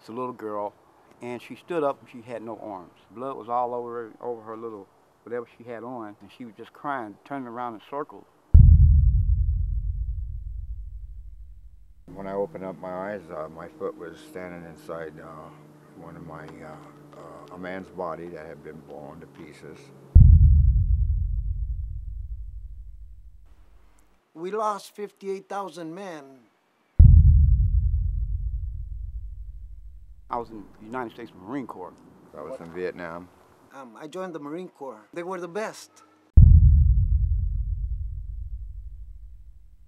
It's a little girl, and she stood up and she had no arms. Blood was all over her little, whatever she had on, and she was just crying, turning around in circles. When I opened up my eyes, my foot was standing inside one of my, a man's body that had been blown to pieces. We lost 58,000 men. I was in the United States Marine Corps. I was in Vietnam. I joined the Marine Corps. They were the best.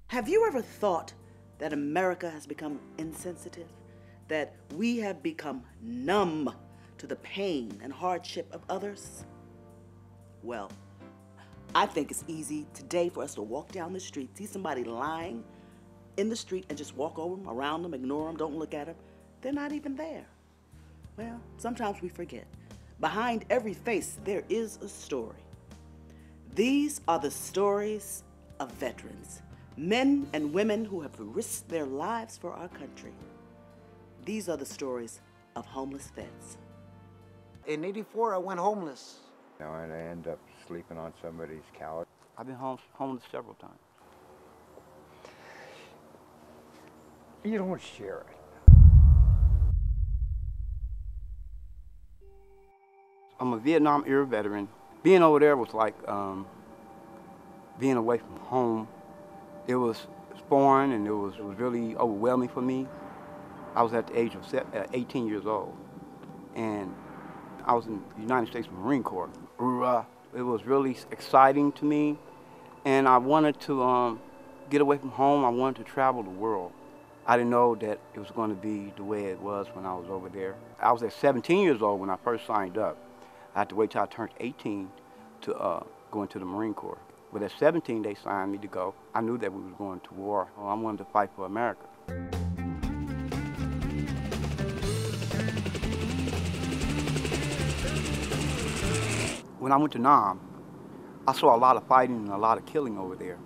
Have you ever thought that America has become insensitive? That we have become numb to the pain and hardship of others? Well, I think it's easy today for us to walk down the street, see somebody lying in the street and just walk over them, around them, ignore them, don't look at them. They're not even there. Well, sometimes we forget. Behind every face, there is a story. These are the stories of veterans, men and women who have risked their lives for our country. These are the stories of homeless vets. In '84, I went homeless. You know, and I ended up sleeping on somebody's couch. I've been homeless several times. You don't share it. I'm a Vietnam era veteran. Being over there was like being away from home. It was foreign and it was really overwhelming for me. I was at the age of 18 years old, and I was in the United States Marine Corps. It was really exciting to me, and I wanted to get away from home. I wanted to travel the world. I didn't know that it was going to be the way it was when I was over there. I was at 17 years old when I first signed up. I had to wait till I turned 18 to go into the Marine Corps. But at 17, they signed me to go. I knew that we was going to war. I wanted to fight for America. When I went to Nam, I saw a lot of fighting and a lot of killing over there.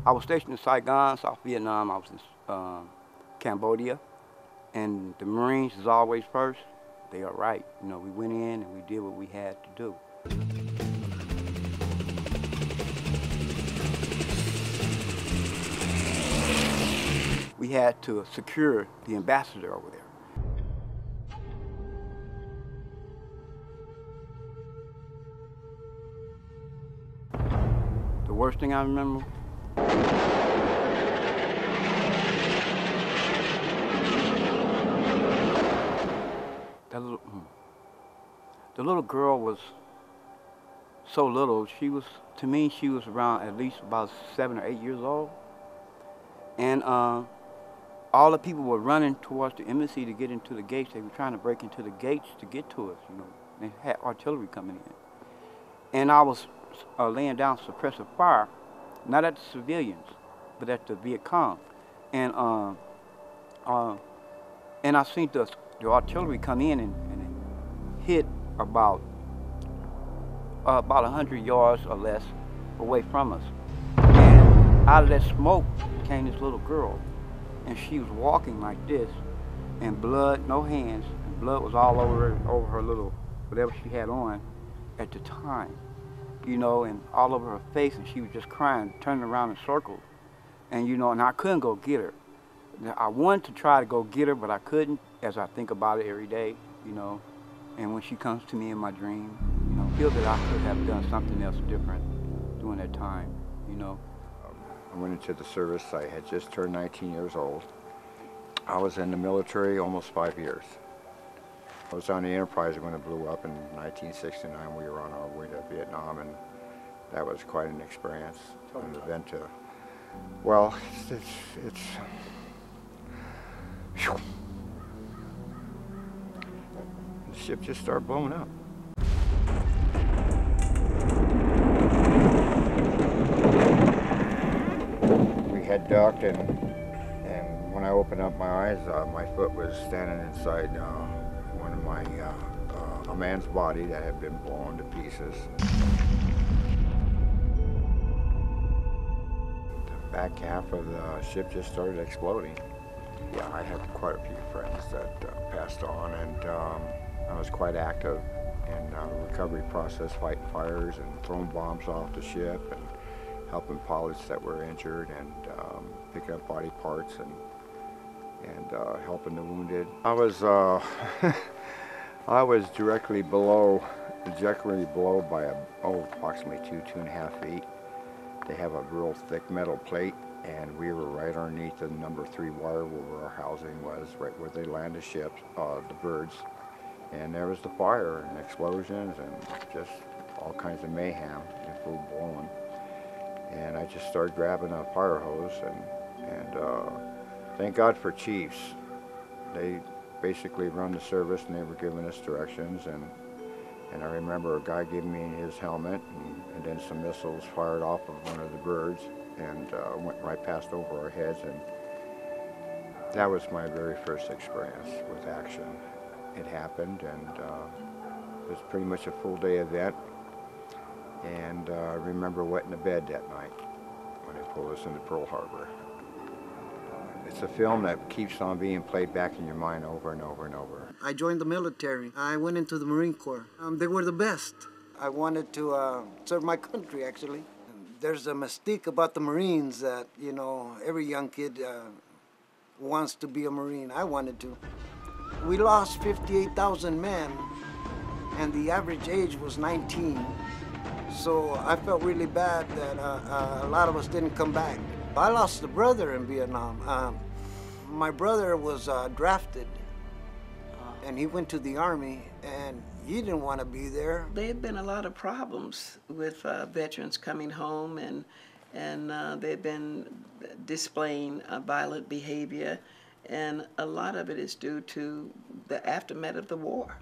I was stationed in Saigon, South Vietnam. I was in Cambodia. And the Marines is always first. They are right. You know, we went in and we did what we had to do. We had to secure the ambassador over there. The worst thing I remember, the little girl was so little. She was, to me, she was around at least about 7 or 8 years old. And all the people were running towards the embassy to get into the gates. They were trying to break into the gates to get to us, you know. They had artillery coming in. And I was laying down suppressive fire, not at the civilians, but at the Viet Cong. And I seen the artillery come in and hit about 100 yards or less away from us. And out of that smoke came this little girl, and she was walking like this, and blood, no hands, and blood was all over her little, whatever she had on at the time, you know, and all over her face, and she was just crying, turning around in circles. And, you know, and I couldn't go get her. I wanted to try to go get her, but I couldn't, as I think about it every day, you know. And when she comes to me in my dream, you know, I feel that I could have done something else different during that time, you know. I went into the service. I had just turned 19 years old. I was in the military almost 5 years. I was on the Enterprise when it blew up in 1969. We were on our way to Vietnam, and that was quite an experience, an event to, well, it's whew. The ship just started blowing up. We had docked, and when I opened up my eyes, my foot was standing inside one of my, a man's body that had been blown to pieces. The back half of the ship just started exploding. Yeah, I had quite a few friends that passed on, and I was quite active in the recovery process, fighting fires and throwing bombs off the ship and helping pilots that were injured, and picking up body parts and helping the wounded. I was I was directly below by approximately 2.5 feet. They have a real thick metal plate, and we were right underneath the number 3 wire where our housing was, right where they land the ships, the birds. And there was the fire and explosions and just all kinds of mayhem, full blown. And I just started grabbing a fire hose, and thank God for chiefs. They basically run the service, and they were giving us directions. And I remember a guy giving me his helmet, and then some missiles fired off of one of the birds and went right past over our heads. And that was my very first experience with action. It happened, and it was pretty much a full-day event. And I remember wetting the bed that night when they pulled us into Pearl Harbor. It's a film that keeps on being played back in your mind over and over and over. I joined the military. I went into the Marine Corps. They were the best. I wanted to serve my country, actually. There's a mystique about the Marines that, you know, every young kid wants to be a Marine. I wanted to. We lost 58,000 men, and the average age was 19. So I felt really bad that a lot of us didn't come back. I lost a brother in Vietnam. My brother was drafted, and he went to the Army, and he didn't want to be there. There have been a lot of problems with veterans coming home, and they've been displaying violent behavior, and a lot of it is due to the aftermath of the war.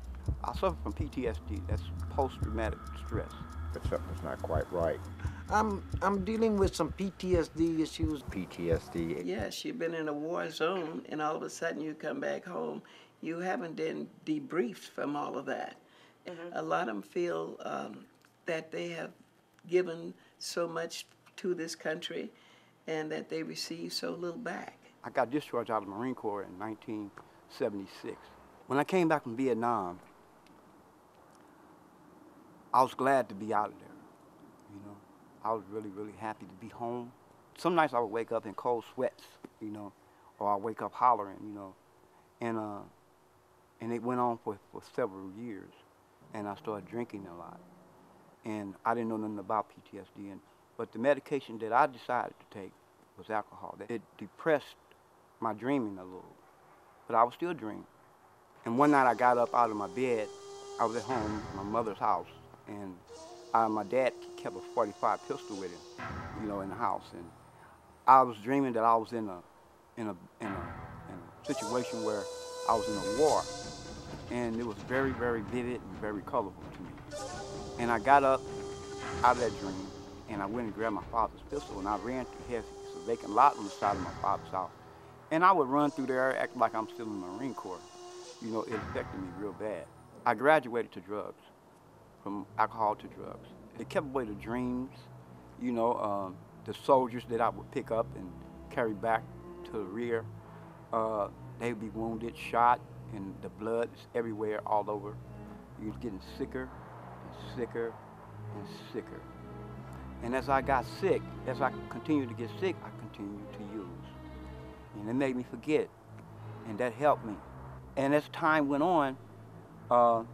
I suffer from PTSD, that's post-traumatic stress. But something's not quite right. I'm dealing with some PTSD issues. PTSD. Yes, you've been in a war zone, and all of a sudden you come back home. You haven't been debriefed from all of that. A lot of them feel that they have given so much to this country and that they receive so little back. I got discharged out of the Marine Corps in 1976. When I came back from Vietnam, I was glad to be out of there, you know. I was really, really happy to be home. Some nights I would wake up in cold sweats, you know, or I'd wake up hollering, you know. And it went on for several years, and I started drinking a lot. And I didn't know nothing about PTSD, but the medication that I decided to take was alcohol. It depressed my dreaming a little, but I was still dreaming. And one night I got up out of my bed. I was at home, my mother's house, and my dad kept a .45 pistol with him, you know, in the house. And I was dreaming that I was in a situation where I was in a war, and it was very, very vivid and very colorful to me. And I got up out of that dream, and I went and grabbed my father's pistol, and I ran through here. It's a vacant lot on the side of my father's house. And I would run through there acting like I'm still in the Marine Corps. You know, it affected me real bad. I graduated to drugs, from alcohol to drugs. It kept away the dreams, you know, the soldiers that I would pick up and carry back to the rear. They would be wounded, shot, and the blood is everywhere, all over. You're getting sicker and sicker and sicker. And as I got sick, as I continued to get sick, I continued to use. And it made me forget, and that helped me. And as time went on, I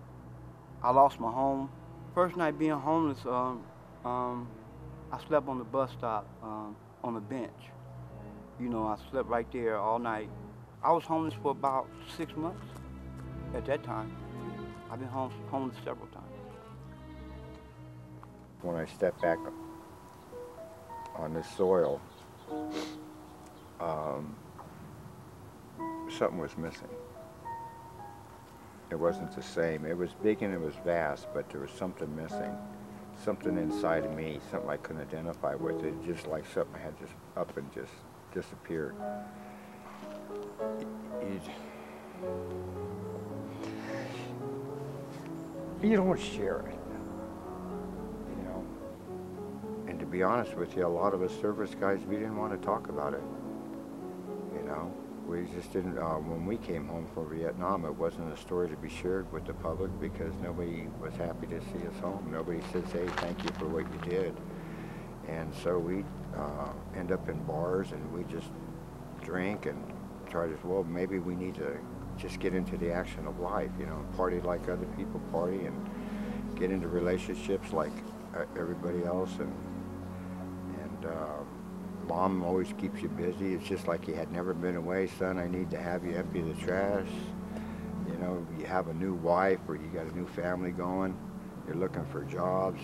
lost my home. First night being homeless, I slept on the bus stop on a bench. You know, I slept right there all night. I was homeless for about 6 months at that time. I've been homeless several times. When I stepped back on this soil, something was missing. It wasn't the same. It was big and it was vast, but there was something missing. Something inside of me, something I couldn't identify with. It just like something had just up and just disappeared. You don't share it, you know. And to be honest with you, a lot of us service guys, we didn't want to talk about it. You know, we just didn't, when we came home from Vietnam, it wasn't a story to be shared with the public because nobody was happy to see us home. Nobody says, hey, thank you for what you did. And so we end up in bars and we just drink and try to, well, maybe we need to just get into the action of life, you know, party like other people party and get into relationships like everybody else. And Mom always keeps you busy. It's just like you had never been away. Son, I need to have you empty the trash. You know, you have a new wife or you got a new family going. You're looking for jobs.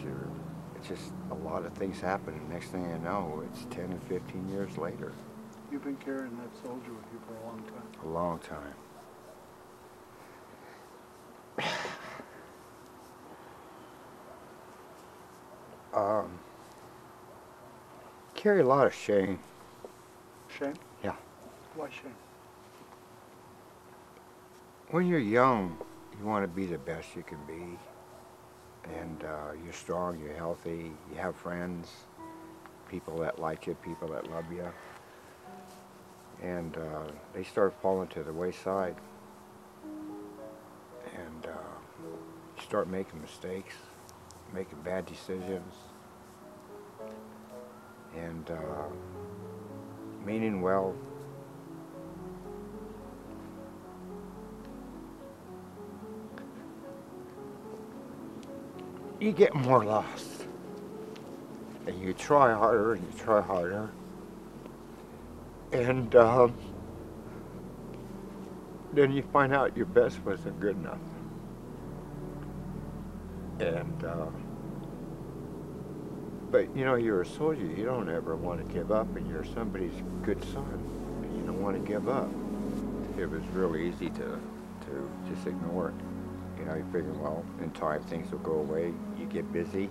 It's just a lot of things happen. And next thing you know, it's 10 and 15 years later. You've been carrying that soldier with you for a long time. A long time. Carry a lot of shame. Shame? Yeah. Why shame? When you're young, you want to be the best you can be. And you're strong, you're healthy, you have friends, people that like you, people that love you. And they start falling to the wayside. And you start making mistakes, making bad decisions. And meaning well. You get more lost. And you try harder and you try harder. And then you find out your best wasn't good enough. And but you know, you're a soldier, you don't ever want to give up, and you're somebody's good son, and you don't want to give up. It was really easy to just ignore it. You know, you figure, well, in time things will go away, you get busy.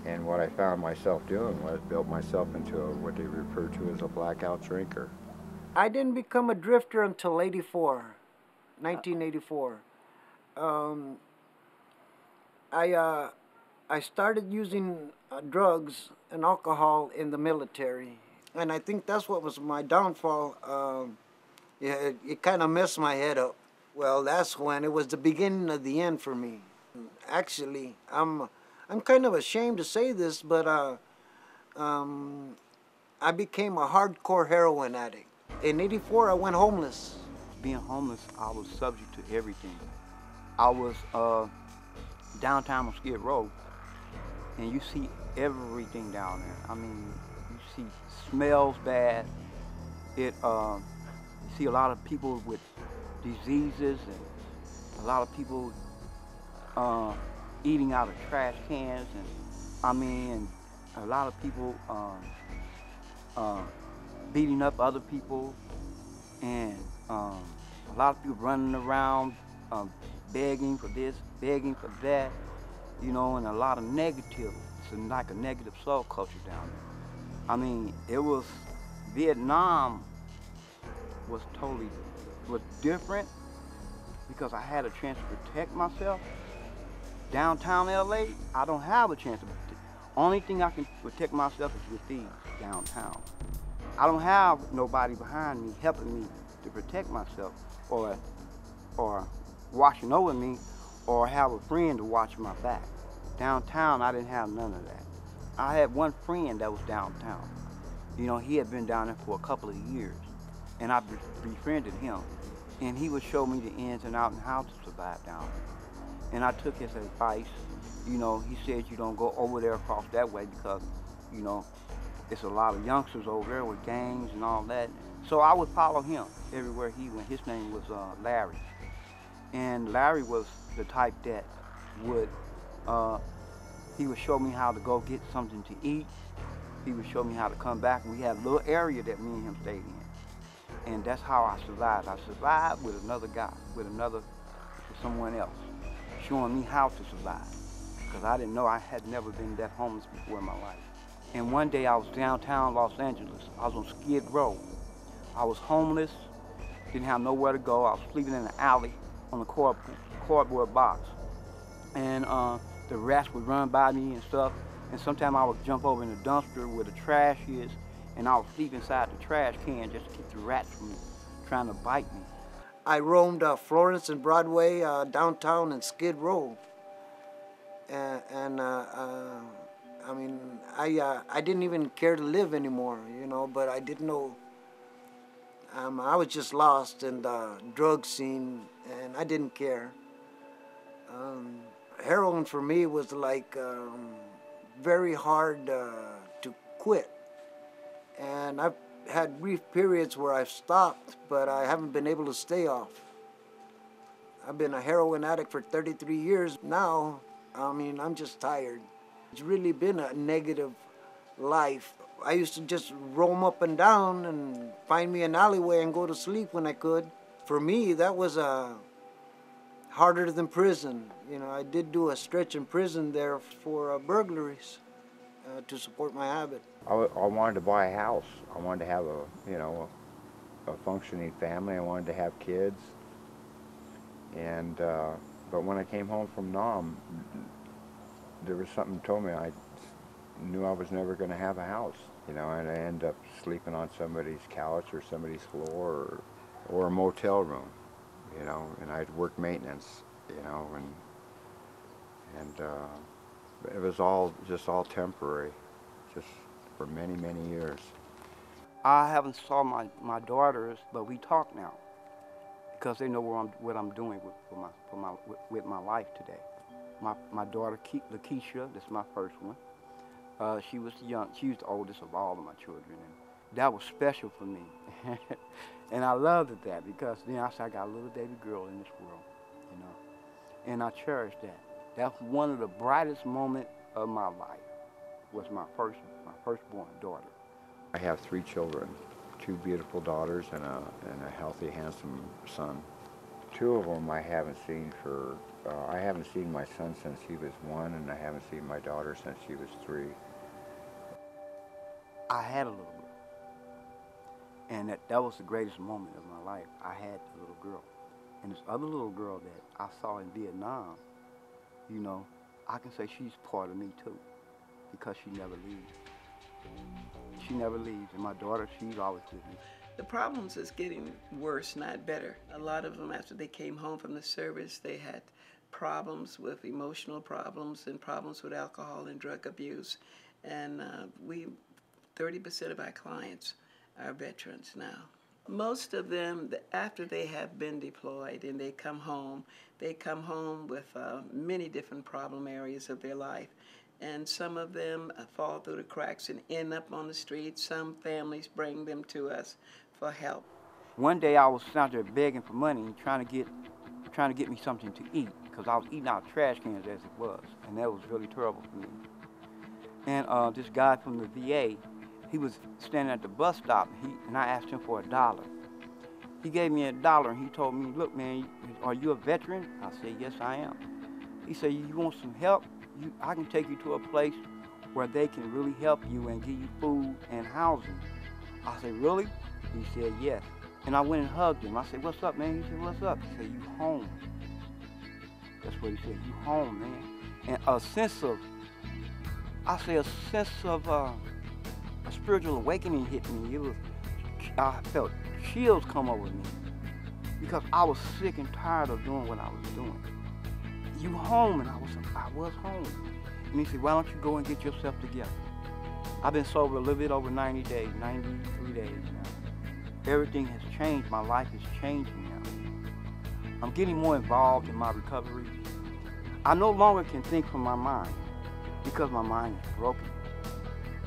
And what I found myself doing was built myself into what they refer to as a blackout drinker. I didn't become a drifter until 1984. I started using drugs and alcohol in the military, and I think that's what was my downfall. It kind of messed my head up. Well, that's when it was the beginning of the end for me. Actually, I'm kind of ashamed to say this, but I became a hardcore heroin addict. In '84, I went homeless. Being homeless, I was subject to everything. I was downtown on Skid Row, and you see everything down there. I mean, you see smells bad. You see a lot of people with diseases and a lot of people eating out of trash cans, and I mean, and a lot of people beating up other people, and a lot of people running around begging for this, begging for that, you know, and a lot of negative. It's like a negative subculture down there. I mean, it was, Vietnam was different because I had a chance to protect myself. Downtown LA, I don't have a chance to protect. Only thing I can protect myself is with these downtown. I don't have nobody behind me helping me to protect myself, or watching over me, or have a friend to watch my back. Downtown, I didn't have none of that. I had one friend that was downtown. You know, he had been down there for a couple of years, and I befriended him, and he would show me the ins and outs and how to survive down there. And I took his advice. You know, he said you don't go over there across that way because, you know, it's a lot of youngsters over there with gangs and all that. So I would follow him everywhere he went. His name was Larry. And Larry was the type that would, he would show me how to go get something to eat. He would show me how to come back. We had a little area that me and him stayed in. And that's how I survived. I survived with another guy, with someone else, showing me how to survive. Because I didn't know, I had never been that homeless before in my life. And one day I was downtown Los Angeles. I was on Skid Row. I was homeless, didn't have nowhere to go. I was sleeping in an alley on a cardboard box. And the rats would run by me and stuff. And sometimes I would jump over in the dumpster where the trash is, and I would sleep inside the trash can just to keep the rats from trying to bite me. I roamed Florence and Broadway, downtown, and Skid Row. I mean, I didn't even care to live anymore, you know, but I didn't know. I was just lost in the drug scene, and I didn't care. Heroin for me was like very hard to quit. And I've had brief periods where I've stopped, but I haven't been able to stay off. I've been a heroin addict for 33 years now. I mean, I'm just tired. It's really been a negative life. I used to just roam up and down and find me an alleyway and go to sleep when I could. For me, that was harder than prison. You know, I did do a stretch in prison there for burglaries to support my habit. I wanted to buy a house. I wanted to have a functioning family. I wanted to have kids. And but when I came home from Nam, there was something that told me I knew I was never going to have a house. You know, and I ended up sleeping on somebody's couch or somebody's floor or a motel room. You know, and I'd work maintenance. You know, and it was all temporary, just for many, many years. I haven't saw my daughters, but we talk now because they know what I'm doing with my life today. My daughter Lakeisha, that's my first one. She was the oldest of all of my children, and that was special for me. And I loved that because then I said I got a little baby girl in this world, you know, and I cherish that. That's one of the brightest moments of my life. Was my firstborn daughter. I have 3 children, 2 beautiful daughters and a healthy, handsome son. 2 of them I haven't seen I haven't seen my son since he was 1, and I haven't seen my daughter since she was 3. I had a little girl, and that was the greatest moment of my life. I had a little girl, and this other little girl that I saw in Vietnam, you know, I can say she's part of me too, because she never leaves. She never leaves, and my daughter, she's always with me. The problems is getting worse, not better. A lot of them, after they came home from the service, they had problems with emotional problems and problems with alcohol and drug abuse. And 30% of our clients are veterans now. Most of them, after they have been deployed and they come home with many different problem areas of their life. And some of them fall through the cracks and end up on the streets. Some families bring them to us for help. One day I was out there begging for money and trying to get me something to eat, because I was eating out of trash cans as it was, and that was really terrible for me. And this guy from the VA, he was standing at the bus stop, and I asked him for $1. He gave me $1, and he told me, "Look, man, are you a veteran?" I said, "Yes, I am." He said, "You want some help? I can take you to a place where they can really help you and give you food and housing." I said, "Really?" He said, "Yes." And I went and hugged him. I said, "What's up, man?" He said, "What's up?" He said, "You home." That's what he said, "You home, man." And a sense of a spiritual awakening hit me. I felt chills come over me because I was sick and tired of doing what I was doing. "You home?" And I was home. And he said, "Why don't you go and get yourself together?" I've been sober a little bit over 90 days, 93 days now. Everything has changed. My life is changing now. I'm getting more involved in my recovery. I no longer can think from my mind because my mind is broken.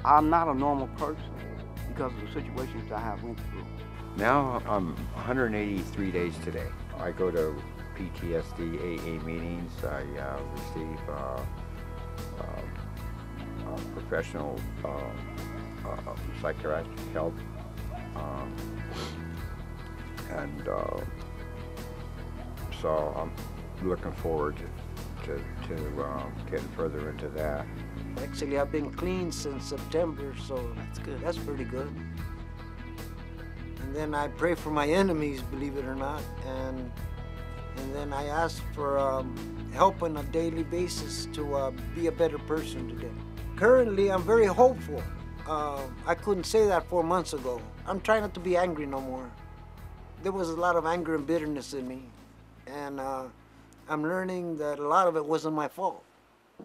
I'm not a normal person because of the situations I have went through. Now I'm 183 days today. I go to PTSD AA meetings. I receive professional psychiatric help, and so I'm looking forward to getting further into that. Actually, I've been clean since September, so That's good. That's pretty good. And then I pray for my enemies, believe it or not, and then I ask for help on a daily basis to be a better person today. Currently, I'm very hopeful. I couldn't say that 4 months ago. I'm trying not to be angry no more. There was a lot of anger and bitterness in me, and I'm learning that a lot of it wasn't my fault.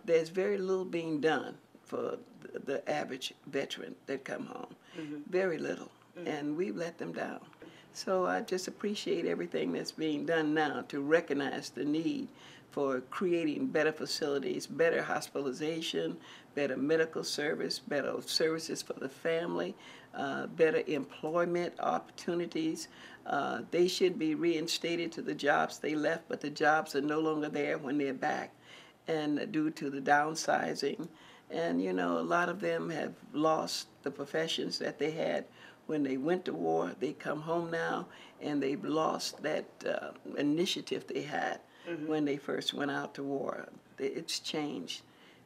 There's very little being done for the average veteran that come home. Very little, and we've let them down. So I just appreciate everything that's being done now to recognize the need for creating better facilities, better hospitalization, better medical service, better services for the family, better employment opportunities. They should be reinstated to the jobs they left, but the jobs are no longer there when they're back, and due to the downsizing. And you know, a lot of them have lost the professions that they had when they went to war. They come home now and they've lost that initiative they had when they first went out to war. It's changed.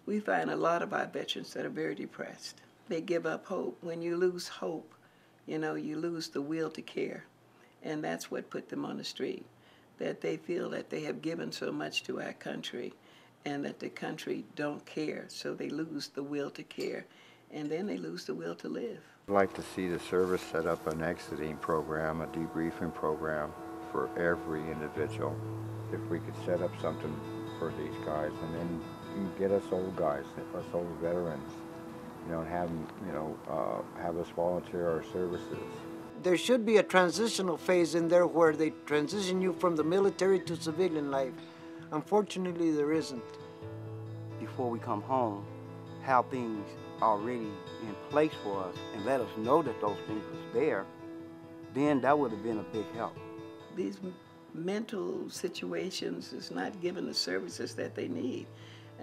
We find a lot of our veterans that are very depressed. They give up hope. When you lose hope, you know, you lose the will to care. And that's what put them on the street, that they feel that they have given so much to our country and that the country don't care, so they lose the will to care, and then they lose the will to live. I'd like to see the service set up an exiting program, a debriefing program for every individual. If we could set up something for these guys, and then get us old guys, us old veterans, you know, and have them, you know, have us volunteer our services. There should be a transitional phase in there where they transition you from the military to civilian life. Unfortunately, there isn't. Before we come home, have things already in place for us and let us know that those things was there, then that would have been a big help. These mental situations is not given the services that they need.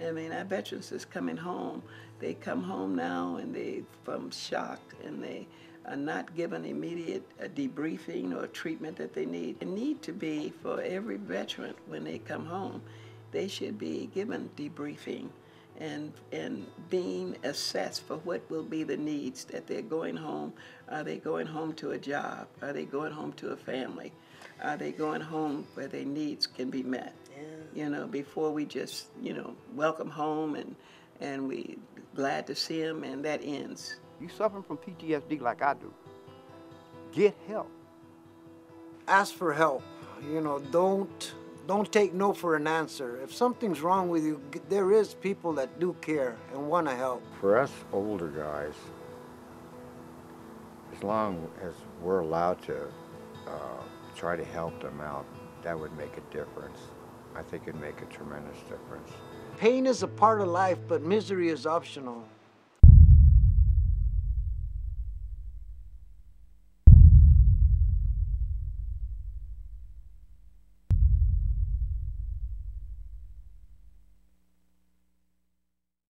I mean, our veterans is coming home. They come home now and they from shock, and they are not given immediate debriefing or treatment that they need. It need to be for every veteran when they come home. They should be given debriefing and being assessed for what will be the needs that they're going home. Are they going home to a job? Are they going home to a family? Are they going home where their needs can be met? Yeah. You know, before we just, you know, welcome home and we glad to see them, and that ends. You suffering from PTSD like I do, get help. Ask for help. You know, don't take no for an answer. If something's wrong with you, there is people that do care and want to help. For us older guys, as long as we're allowed to try to help them out, that would make a difference. I think it'd make a tremendous difference. Pain is a part of life, but misery is optional.